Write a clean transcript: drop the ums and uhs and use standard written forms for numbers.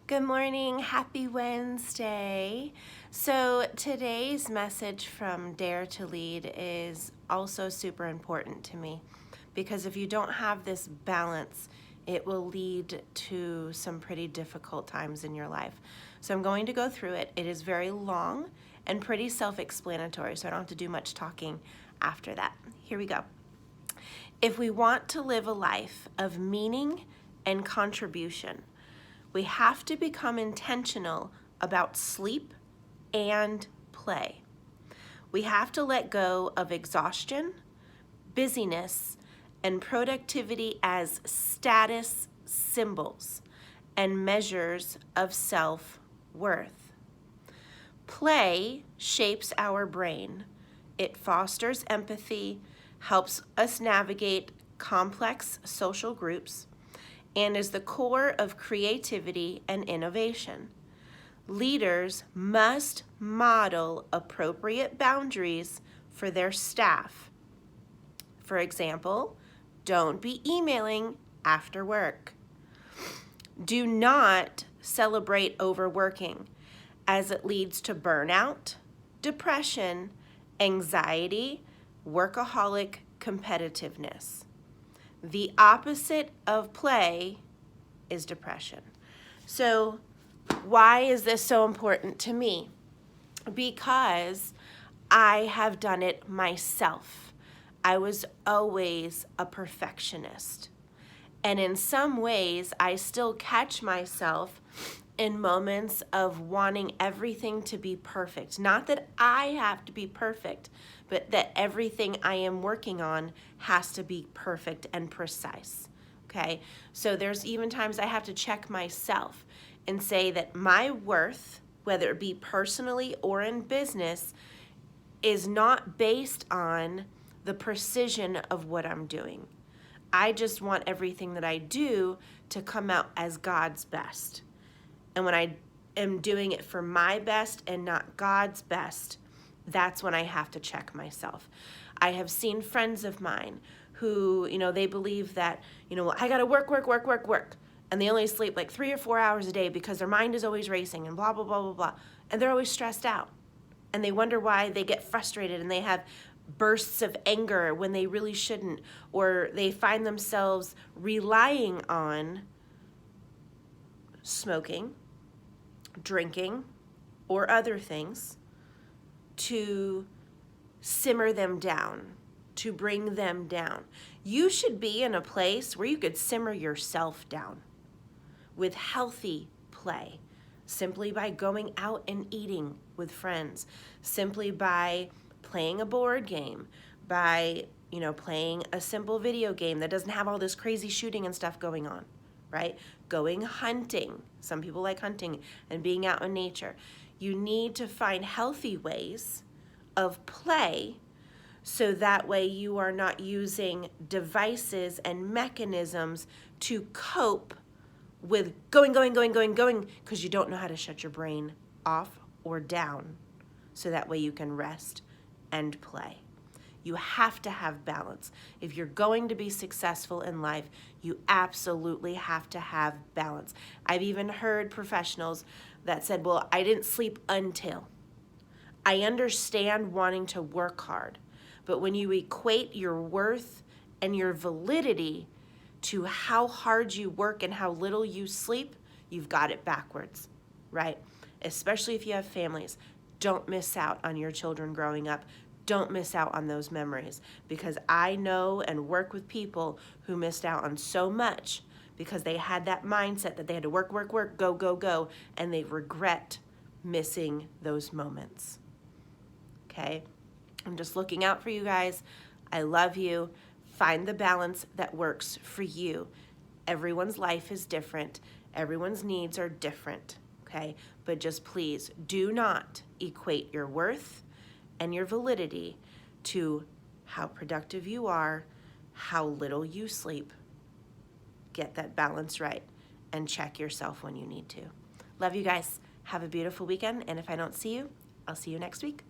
Good morning, happy Wednesday. So today's message from Dare to Lead is also super important to me because if you don't have this balance, it will lead to some pretty difficult times in your life. So I'm going to go through it. It is very long and pretty self-explanatory, so I don't have to do much talking after that. Here we go. If we want to live a life of meaning and contribution, we have to become intentional about sleep and play. We have to let go of exhaustion, busyness, and productivity as status symbols and measures of self-worth. Play shapes our brain. It fosters empathy, helps us navigate complex social groups, and is the core of creativity and innovation. Leaders must model appropriate boundaries for their staff. For example, don't be emailing after work. Do not celebrate overworking, as it leads to burnout, depression, anxiety, workaholic competitiveness. The opposite of play is depression. So why is this so important to me? Because I have done it myself. I was always a perfectionist. And in some ways, I still catch myself in moments of wanting everything to be perfect. Not that I have to be perfect, but that everything I am working on has to be perfect and precise. Okay? So there's even times I have to check myself and say that my worth, whether it be personally or in business, is not based on the precision of what I'm doing. I just want everything that I do to come out as God's best. And when I am doing it for my best and not God's best, that's when I have to check myself. I have seen friends of mine who, they believe that, I gotta work. And they only sleep like 3 or 4 hours a day because their mind is always racing and blah, blah, blah, blah, blah. And they're always stressed out. And they wonder why they get frustrated and they have bursts of anger when they really shouldn't, or they find themselves relying on smoking, drinking, or other things to simmer them down, to bring them down. You should be in a place where you could simmer yourself down with healthy play, simply by going out and eating with friends, simply by playing a board game, by, playing a simple video game that doesn't have all this crazy shooting and stuff going on, right? Going hunting. Some people like hunting and being out in nature. You need to find healthy ways of play so that way you are not using devices and mechanisms to cope with going, because you don't know how to shut your brain off or down so that way you can rest and play. You have to have balance. If you're going to be successful in life, you absolutely have to have balance. I've even heard professionals that said, well, I didn't sleep until. I understand wanting to work hard, but when you equate your worth and your validity to how hard you work and how little you sleep, you've got it backwards, right? Especially if you have families. Don't miss out on your children growing up. Don't miss out on those memories, because I know and work with people who missed out on so much because they had that mindset that they had to work, go, and they regret missing those moments. Okay? I'm just looking out for you guys. I love you. Find the balance that works for you. Everyone's life is different. Everyone's needs are different. Okay? But just please do not equate your worth and your validity to how productive you are, how little you sleep. Get that balance right and check yourself when you need to. Love you guys. Have a beautiful weekend. And if I don't see you, I'll see you next week.